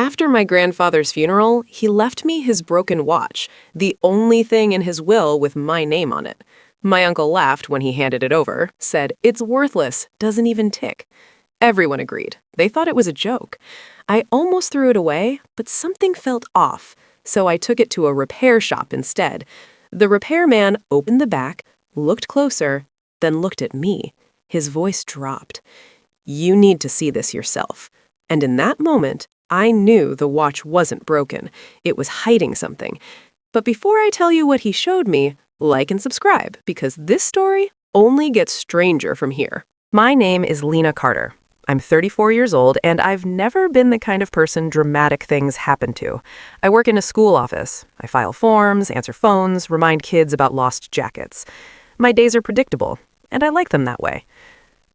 After my grandfather's funeral, he left me his broken watch, the only thing in his will with my name on it. My uncle laughed when he handed it over, said, "It's worthless, doesn't even tick." Everyone agreed. They thought it was a joke. I almost threw it away, but something felt off, so I took it to a repair shop instead. The repairman opened the back, looked closer, then looked at me. His voice dropped. "You need to see this yourself." And in that moment, I knew the watch wasn't broken. It was hiding something. But before I tell you what he showed me, like and subscribe, because this story only gets stranger from here. My name is Lena Carter. I'm 34 years old, and I've never been the kind of person dramatic things happen to. I work in a school office. I file forms, answer phones, remind kids about lost jackets. My days are predictable, and I like them that way.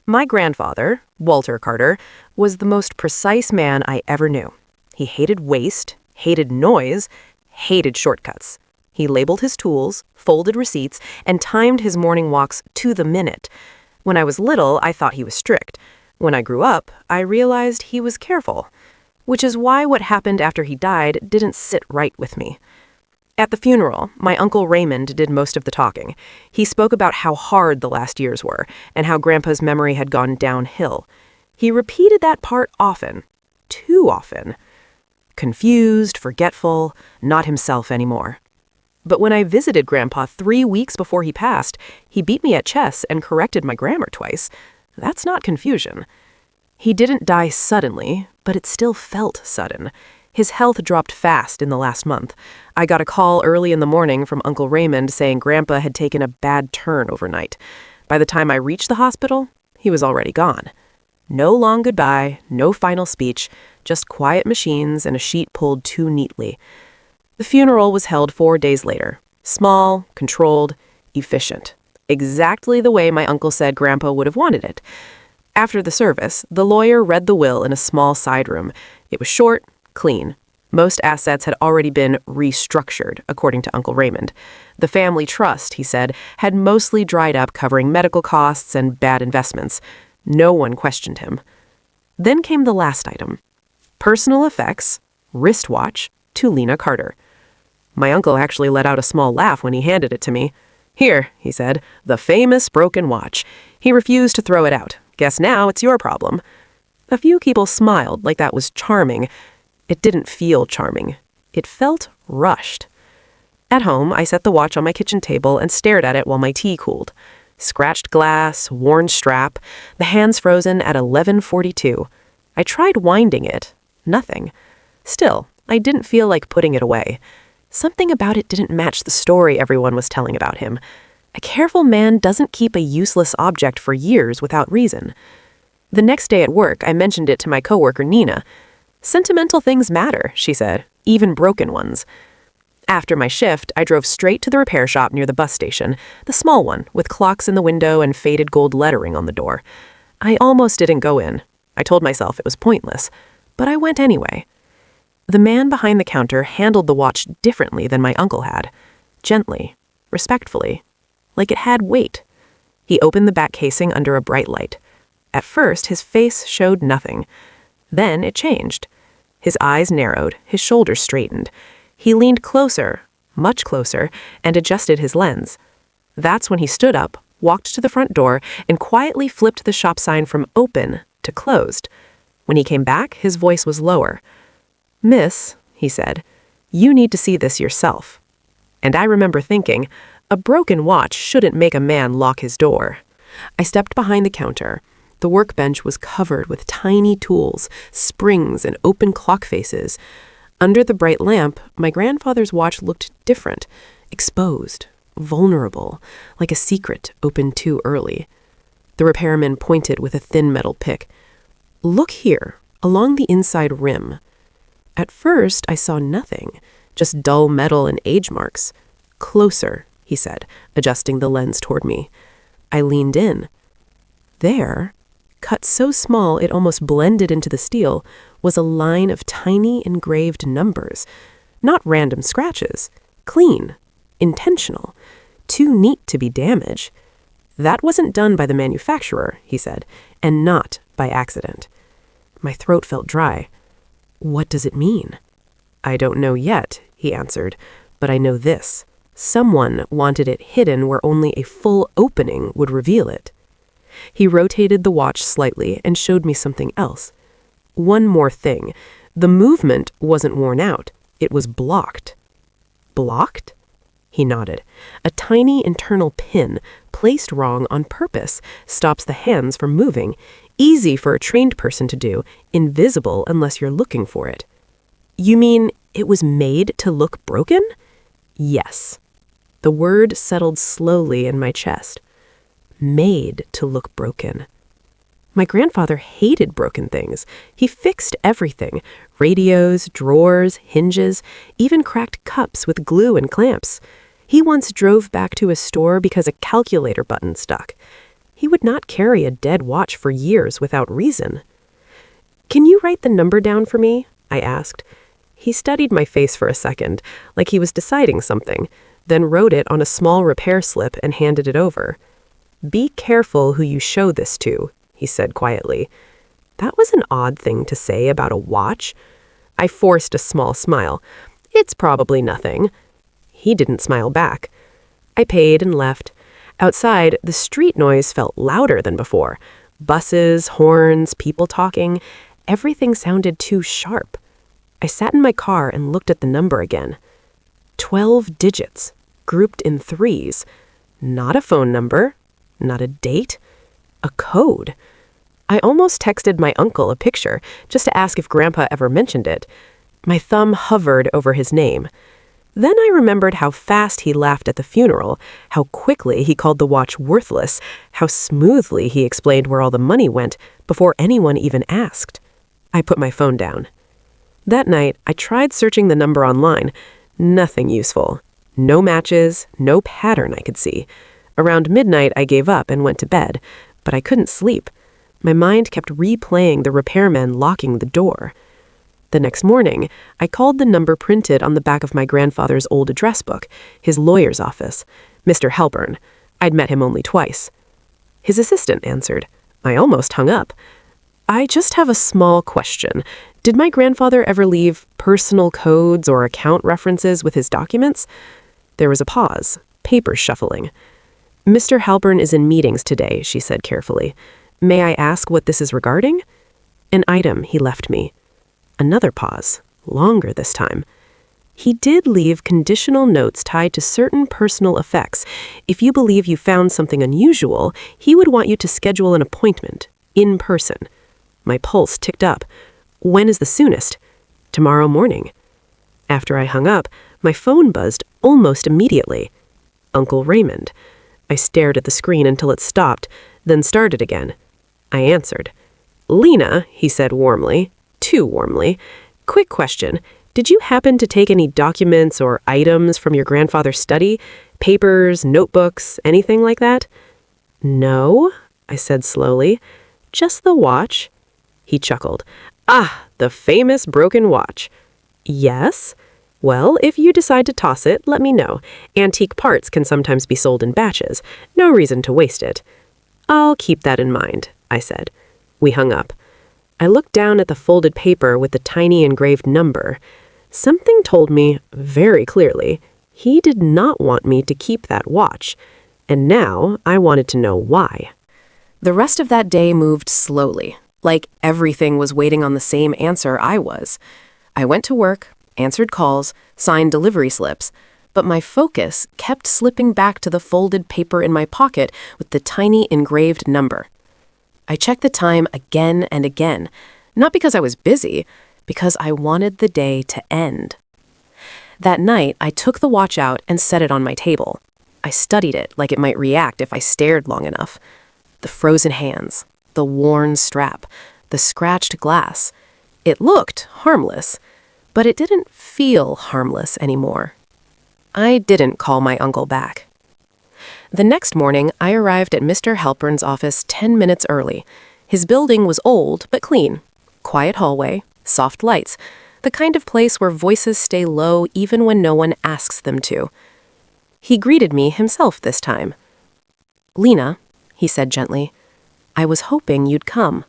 My grandfather, Walter Carter, was the most precise man I ever knew. He hated waste, hated noise, hated shortcuts. He labeled his tools, folded receipts, and timed his morning walks to the minute. When I was little, I thought he was strict. When I grew up, I realized he was careful, which is why what happened after he died didn't sit right with me. At the funeral, my Uncle Raymond did most of the talking. He spoke about how hard the last years were and how Grandpa's memory had gone downhill. He repeated that part often, too often. Confused, forgetful, not himself anymore. But when I visited Grandpa 3 weeks before he passed, he beat me at chess and corrected my grammar twice. That's not confusion. He didn't die suddenly, but it still felt sudden. His health dropped fast in the last month. I got a call early in the morning from Uncle Raymond saying Grandpa had taken a bad turn overnight. By the time I reached the hospital, he was already gone. No long goodbye, no final speech, just quiet machines and a sheet pulled too neatly. The funeral was held 4 days later. Small, controlled, efficient. Exactly the way my uncle said Grandpa would have wanted it. After the service, the lawyer read the will in a small side room. It was short, clean. Most assets had already been restructured, according to Uncle Raymond. The family trust, he said, had mostly dried up, covering medical costs and bad investments. No one questioned him. Then came the last item. Personal effects, wristwatch, to Lena Carter. My uncle actually let out a small laugh when he handed it to me. "Here," he said, "the famous broken watch." He refused to throw it out. "Guess now it's your problem." A few people smiled like that was charming. It didn't feel charming. It felt rushed. At home, I set the watch on my kitchen table and stared at it while my tea cooled. Scratched glass, worn strap, the hands frozen at 11:42. I tried winding it. Nothing. Still, I didn't feel like putting it away. Something about it didn't match the story everyone was telling about him. A careful man doesn't keep a useless object for years without reason. The next day at work, I mentioned it to my coworker Nina. "Sentimental things matter," she said, "even broken ones." After my shift, I drove straight to the repair shop near the bus station, the small one with clocks in the window and faded gold lettering on the door. I almost didn't go in. I told myself it was pointless, but I went anyway. The man behind the counter handled the watch differently than my uncle had. Gently, respectfully, like it had weight. He opened the back casing under a bright light. At first, his face showed nothing. Then it changed. His eyes narrowed, his shoulders straightened. He leaned closer, much closer, and adjusted his lens. That's when he stood up, walked to the front door, and quietly flipped the shop sign from open to closed. When he came back, his voice was lower. "Miss," he said, "you need to see this yourself." And I remember thinking, a broken watch shouldn't make a man lock his door. I stepped behind the counter. The workbench was covered with tiny tools, springs, and open clock faces. Under the bright lamp, my grandfather's watch looked different, exposed, vulnerable, like a secret opened too early. The repairman pointed with a thin metal pick. "Look here, along the inside rim." At first, I saw nothing, just dull metal and age marks. "Closer," he said, adjusting the lens toward me. I leaned in. There, cut so small it almost blended into the steel, was a line of tiny engraved numbers. Not random scratches. Clean. Intentional. Too neat to be damage. That wasn't done by the manufacturer, he said, and not by accident. My throat felt dry. What does it mean? I don't know yet, he answered, but I know this. Someone wanted it hidden where only a full opening would reveal it. He rotated the watch slightly and showed me something else. One more thing. The movement wasn't worn out. It was blocked. Blocked? He nodded. A tiny internal pin, placed wrong on purpose, stops the hands from moving. Easy for a trained person to do, invisible unless you're looking for it. You mean it was made to look broken? Yes. The word settled slowly in my chest. Made to look broken. My grandfather hated broken things. He fixed everything. Radios, drawers, hinges, even cracked cups with glue and clamps. He once drove back to a store because a calculator button stuck. He would not carry a dead watch for years without reason. Can you write the number down for me? I asked. He studied my face for a second, like he was deciding something, then wrote it on a small repair slip and handed it over. Be careful who you show this to, he said quietly. That was an odd thing to say about a watch. I forced a small smile. It's probably nothing. He didn't smile back. I paid and left. Outside, the street noise felt louder than before. Buses, horns, people talking. Everything sounded too sharp. I sat in my car and looked at the number again. 12 digits, grouped in threes. Not a phone number, not a date, a code. I almost texted my uncle a picture just to ask if Grandpa ever mentioned it. My thumb hovered over his name. Then I remembered how fast he laughed at the funeral, how quickly he called the watch worthless, how smoothly he explained where all the money went before anyone even asked. I put my phone down. That night, I tried searching the number online. Nothing useful. No matches, no pattern I could see. Around midnight, I gave up and went to bed, but I couldn't sleep. My mind kept replaying the repairman locking the door. The next morning, I called the number printed on the back of my grandfather's old address book, his lawyer's office, Mr. Halpern. I'd met him only twice. His assistant answered. I almost hung up. I just have a small question. Did my grandfather ever leave personal codes or account references with his documents? There was a pause, papers shuffling. Mr. Halpern is in meetings today, she said carefully. May I ask what this is regarding? An item he left me. Another pause, longer this time. He did leave conditional notes tied to certain personal effects. If you believe you found something unusual, he would want you to schedule an appointment, in person. My pulse ticked up. When is the soonest? Tomorrow morning. After I hung up, my phone buzzed almost immediately. Uncle Raymond. I stared at the screen until it stopped, then started again. I answered. Lena, he said warmly, too warmly. Quick question. Did you happen to take any documents or items from your grandfather's study? Papers, notebooks, anything like that? No, I said slowly. Just the watch. He chuckled. Ah, the famous broken watch. Yes? Well, if you decide to toss it, let me know. Antique parts can sometimes be sold in batches. No reason to waste it. I'll keep that in mind, I said. We hung up. I looked down at the folded paper with the tiny engraved number. Something told me, very clearly, he did not want me to keep that watch. And now I wanted to know why. The rest of that day moved slowly, like everything was waiting on the same answer I was. I went to work, answered calls, signed delivery slips, but my focus kept slipping back to the folded paper in my pocket with the tiny engraved number. I checked the time again and again, not because I was busy, because I wanted the day to end. That night, I took the watch out and set it on my table. I studied it like it might react if I stared long enough. The frozen hands, the worn strap, the scratched glass. It looked harmless, but it didn't feel harmless anymore. I didn't call my uncle back. The next morning, I arrived at Mr. Halpern's office 10 minutes early. His building was old but clean. Quiet hallway, soft lights, the kind of place where voices stay low even when no one asks them to. He greeted me himself this time. Lena, he said gently, I was hoping you'd come.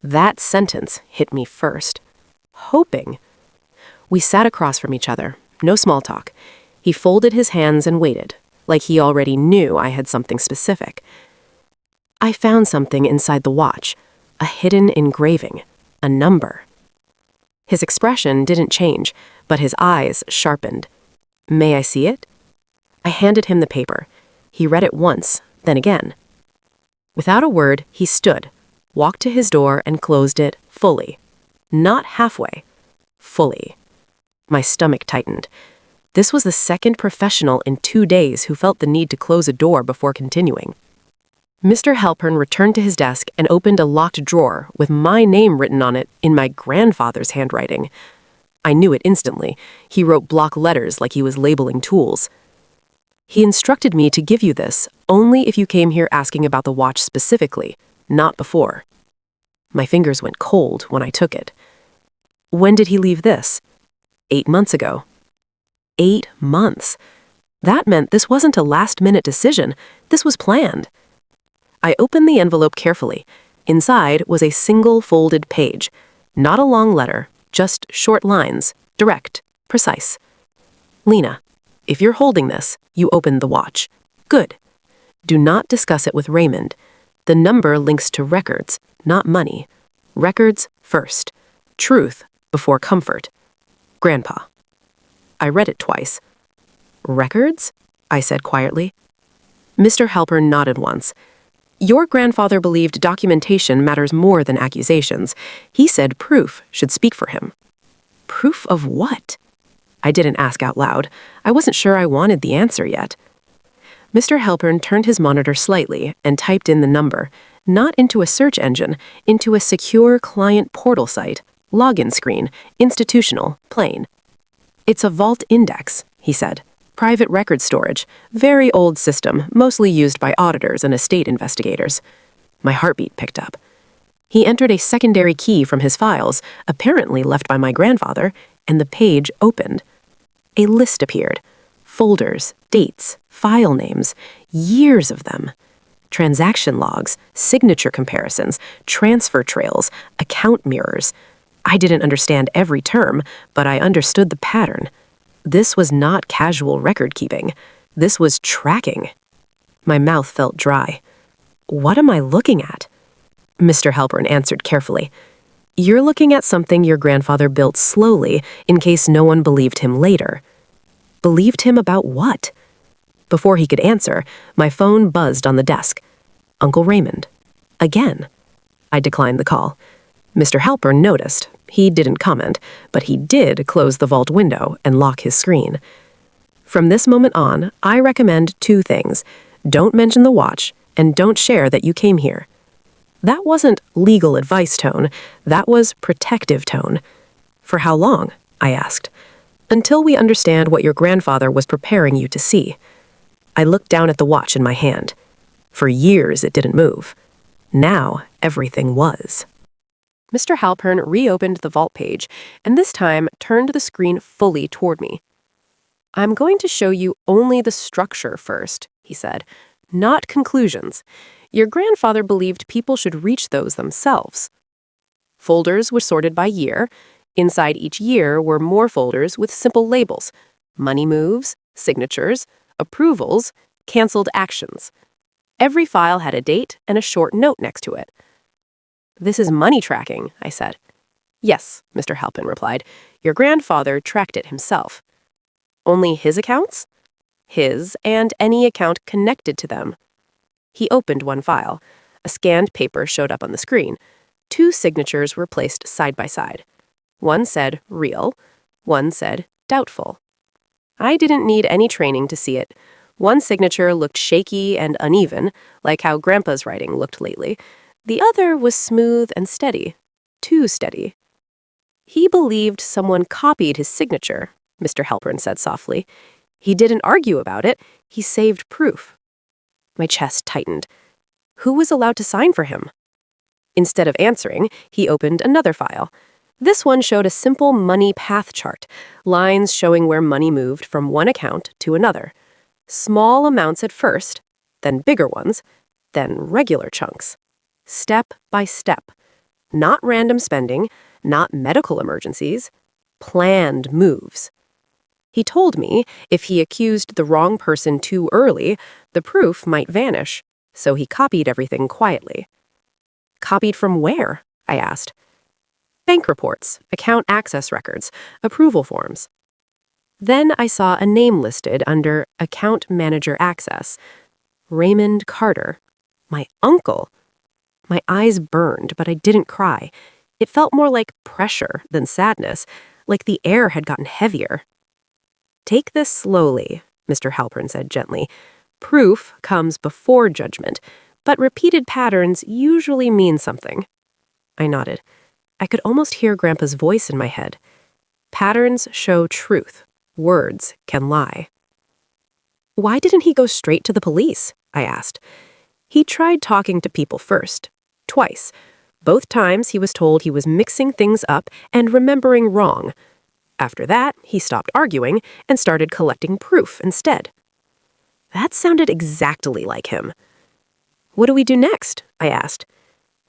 That sentence hit me first. hoping. We sat across from each other, no small talk. He folded his hands and waited, like he already knew I had something specific. I found something inside the watch, a hidden engraving, a number. His expression didn't change, but his eyes sharpened. May I see it? I handed him the paper. He read it once, then again. Without a word, he stood, walked to his door and closed it fully. Not halfway. Fully. My stomach tightened. This was the second professional in 2 days who felt the need to close a door before continuing. Mr. Halpern returned to his desk and opened a locked drawer with my name written on it in my grandfather's handwriting. I knew it instantly. He wrote block letters like he was labeling tools. He instructed me to give you this only if you came here asking about the watch specifically, not before. My fingers went cold when I took it. When did he leave this? 8 months ago. 8 months. That meant this wasn't a last-minute decision. This was planned. I opened the envelope carefully. Inside was a single folded page. Not a long letter, just short lines, direct, precise. Lena, if you're holding this, you opened the watch. Good. Do not discuss it with Raymond. The number links to records, not money. Records first. Truth before comfort. Grandpa. I read it twice. Records? I said quietly. Mr. Halpern nodded once. Your grandfather believed documentation matters more than accusations. He said proof should speak for him. Proof of what? I didn't ask out loud. I wasn't sure I wanted the answer yet. Mr. Halpern turned his monitor slightly and typed in the number, not into a search engine, into a secure client portal site, login screen, institutional, plain. It's a vault index, he said. Private record storage. Very old system, mostly used by auditors and estate investigators. My heartbeat picked up. He entered a secondary key from his files, apparently left by my grandfather, and the page opened. A list appeared. Folders, dates, file names, years of them. Transaction logs, signature comparisons, transfer trails, account mirrors. I didn't understand every term, but I understood the pattern. This was not casual record-keeping. This was tracking. My mouth felt dry. What am I looking at? Mr. Halpern answered carefully. You're looking at something your grandfather built slowly in case no one believed him later. Believed him about what? Before he could answer, my phone buzzed on the desk. Uncle Raymond. Again. I declined the call. Mr. Halpern noticed. He didn't comment, but he did close the vault window and lock his screen. From this moment on, I recommend 2 things. Don't mention the watch, and don't share that you came here. That wasn't legal advice tone. That was protective tone. For how long? I asked. Until we understand what your grandfather was preparing you to see. I looked down at the watch in my hand. For years it didn't move. Now everything was. Mr. Halpern reopened the vault page, and this time turned the screen fully toward me. I'm going to show you only the structure first, he said, not conclusions. Your grandfather believed people should reach those themselves. Folders were sorted by year. Inside each year were more folders with simple labels: money moves, signatures, approvals, canceled actions. Every file had a date and a short note next to it. This is money tracking, I said. Yes, Mr. Halpern replied. Your grandfather tracked it himself. Only his accounts? His and any account connected to them. He opened one file. A scanned paper showed up on the screen. 2 signatures were placed side by side. One said real, one said doubtful. I didn't need any training to see it. One signature looked shaky and uneven, like how Grandpa's writing looked lately. The other was smooth and steady, too steady. He believed someone copied his signature, Mr. Halpern said softly. He didn't argue about it. He saved proof. My chest tightened. Who was allowed to sign for him? Instead of answering, he opened another file. This one showed a simple money path chart, lines showing where money moved from one account to another. Small amounts at first, then bigger ones, then regular chunks. Step by step. Not random spending, not medical emergencies. Planned moves. He told me if he accused the wrong person too early, the proof might vanish, so he copied everything quietly. Copied from where? I asked. Bank reports, account access records, approval forms. Then I saw a name listed under Account Manager Access. Raymond Carter. My uncle. My eyes burned, but I didn't cry. It felt more like pressure than sadness, like the air had gotten heavier. Take this slowly, Mr. Halpern said gently. Proof comes before judgment, but repeated patterns usually mean something. I nodded. I could almost hear Grandpa's voice in my head. Patterns show truth. Words can lie. Why didn't he go straight to the police? I asked. He tried talking to people first. Twice. Both times he was told he was mixing things up and remembering wrong. After that, he stopped arguing and started collecting proof instead. That sounded exactly like him. What do we do next? I asked.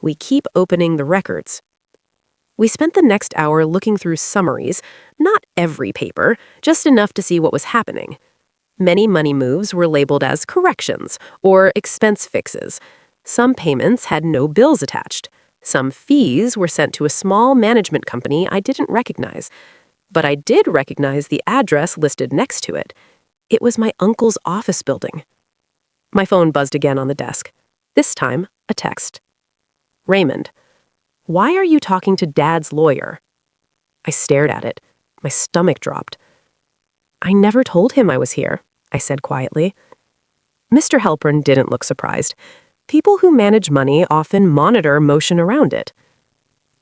We keep opening the records. We spent the next hour looking through summaries, not every paper, just enough to see what was happening. Many money moves were labeled as corrections or expense fixes. Some payments had no bills attached. Some fees were sent to a small management company I didn't recognize. But I did recognize the address listed next to it. It was my uncle's office building. My phone buzzed again on the desk. This time, a text. Raymond, why are you talking to Dad's lawyer? I stared at it. My stomach dropped. I never told him I was here, I said quietly. Mr. Halpern didn't look surprised. People who manage money often monitor motion around it.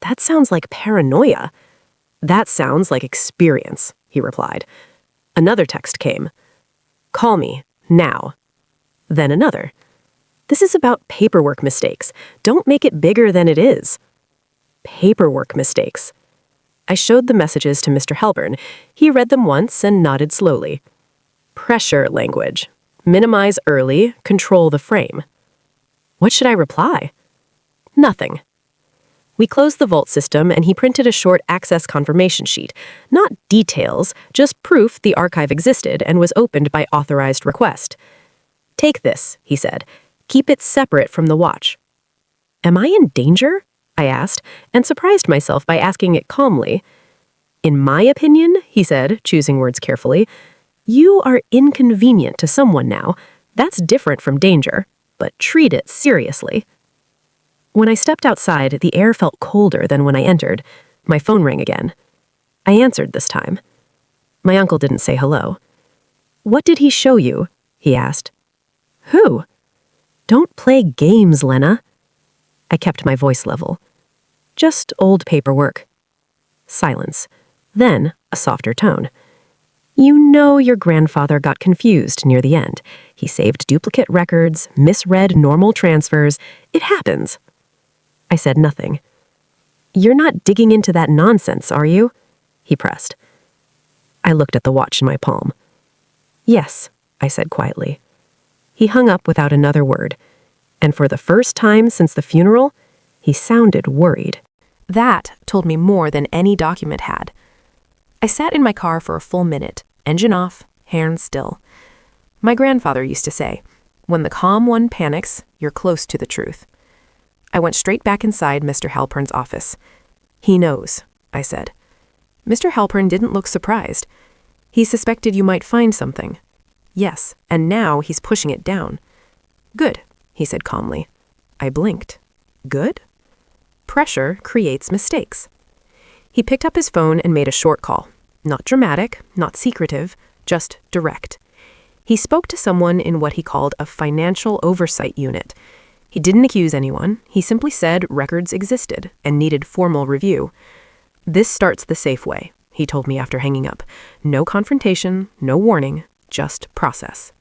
That sounds like paranoia. That sounds like experience, he replied. Another text came. Call me, now. Then another. This is about paperwork mistakes. Don't make it bigger than it is. Paperwork mistakes. I showed the messages to Mr. Halpern. He read them once and nodded slowly. Pressure language. Minimize early, control the frame. What should I reply? Nothing. We closed the vault system and he printed a short access confirmation sheet. Not details, just proof the archive existed and was opened by authorized request. Take this, he said. Keep it separate from the watch. Am I in danger? I asked, and surprised myself by asking it calmly. In my opinion, he said, choosing words carefully, you are inconvenient to someone now. That's different from danger, but treat it seriously. When I stepped outside, the air felt colder than when I entered. My phone rang again. I answered this time. My uncle didn't say hello. What did he show you? He asked. Who? Don't play games, Lena. I kept my voice level. Just old paperwork. Silence. Then a softer tone. You know your grandfather got confused near the end. He saved duplicate records, misread normal transfers. It happens. I said nothing. You're not digging into that nonsense, are you? He pressed. I looked at the watch in my palm. Yes, I said quietly. He hung up without another word, and for the first time since the funeral, he sounded worried. That told me more than any document had. I sat in my car for a full minute, engine off, hands still. My grandfather used to say, when the calm one panics, you're close to the truth. I went straight back inside Mr. Halpern's office. He knows, I said. Mr. Halpern didn't look surprised. He suspected you might find something. Yes, and now he's pushing it down. Good, he said calmly. I blinked. Good? Pressure creates mistakes. He picked up his phone and made a short call. Not dramatic, not secretive, just direct. He spoke to someone in what he called a financial oversight unit. He didn't accuse anyone. He simply said records existed and needed formal review. This starts the safe way, he told me after hanging up. No confrontation, no warning, just process.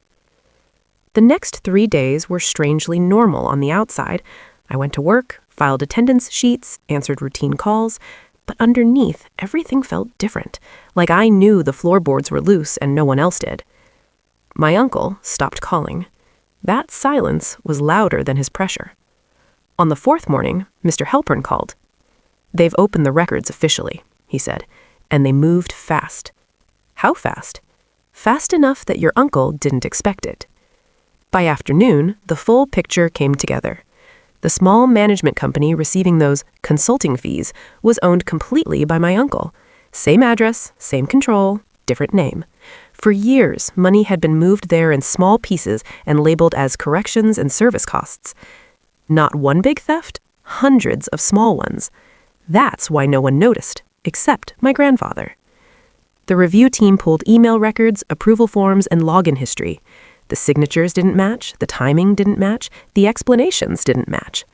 The next 3 days were strangely normal on the outside. I went to work, filed attendance sheets, answered routine calls, but underneath, everything felt different, like I knew the floorboards were loose and no one else did. My uncle stopped calling. That silence was louder than his pressure. On the fourth morning, Mr. Halpern called. "They've opened the records officially," he said, "and they moved fast." "How fast?" "Fast enough that your uncle didn't expect it." By afternoon, the full picture came together. The small management company receiving those consulting fees was owned completely by my uncle. Same address, same control, different name. For years, money had been moved there in small pieces and labeled as corrections and service costs. Not one big theft, hundreds of small ones. That's why no one noticed, except my grandfather. The review team pulled email records, approval forms, and login history. The signatures didn't match, the timing didn't match, the explanations didn't match.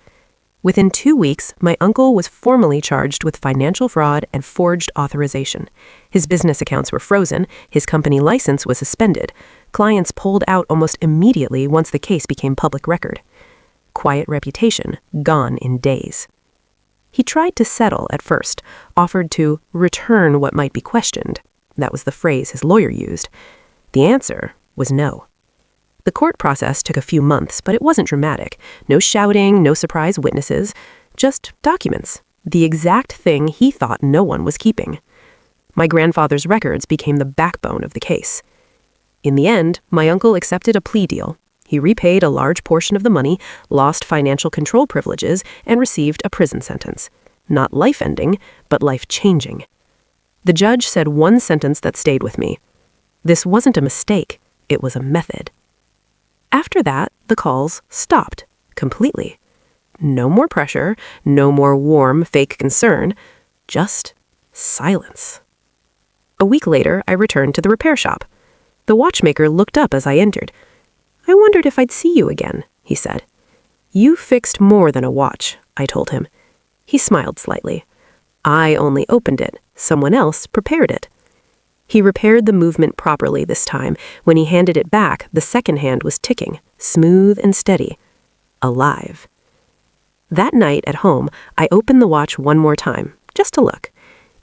Within 2 weeks, my uncle was formally charged with financial fraud and forged authorization. His business accounts were frozen, his company license was suspended. Clients pulled out almost immediately once the case became public record. Quiet reputation gone in days. He tried to settle at first, offered to return what might be questioned. That was the phrase his lawyer used. The answer was no. The court process took a few months, but it wasn't dramatic. No shouting, no surprise witnesses, just documents. The exact thing he thought no one was keeping. My grandfather's records became the backbone of the case. In the end, my uncle accepted a plea deal. He repaid a large portion of the money, lost financial control privileges, and received a prison sentence. Not life-ending, but life-changing. The judge said one sentence that stayed with me. This wasn't a mistake, it was a method. After that, the calls stopped completely. No more pressure, no more warm, fake concern, just silence. A week later, I returned to the repair shop. The watchmaker looked up as I entered. "I wondered if I'd see you again," he said. "You fixed more than a watch," I told him. He smiled slightly. "I only opened it. Someone else prepared it." He repaired the movement properly this time. When he handed it back, the second hand was ticking, smooth and steady. Alive. That night at home, I opened the watch one more time, just to look.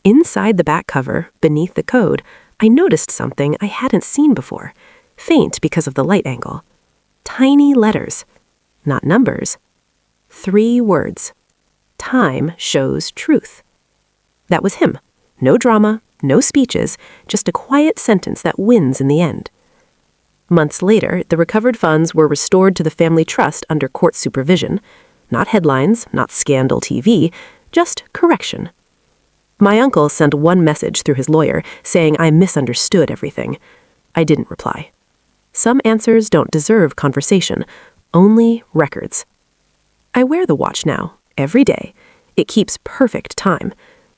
Inside the back cover, beneath the code, I noticed something I hadn't seen before, faint because of the light angle. Tiny letters, not numbers. 3 words. Time shows truth. That was him. No drama, no speeches, just a quiet sentence that wins in the end. Months later, the recovered funds were restored to the family trust under court supervision. Not headlines, not scandal TV, just correction. My uncle sent one message through his lawyer saying I misunderstood everything. I didn't reply. Some answers don't deserve conversation, only records. I wear the watch now, every day. It keeps perfect time.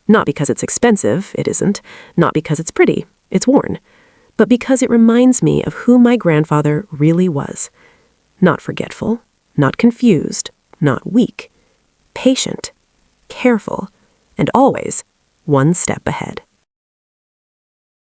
Not because it's expensive, it isn't. Not because it's pretty, it's worn. But because it reminds me of who my grandfather really was. Not forgetful, not confused, not weak. Patient, careful, and always one step ahead.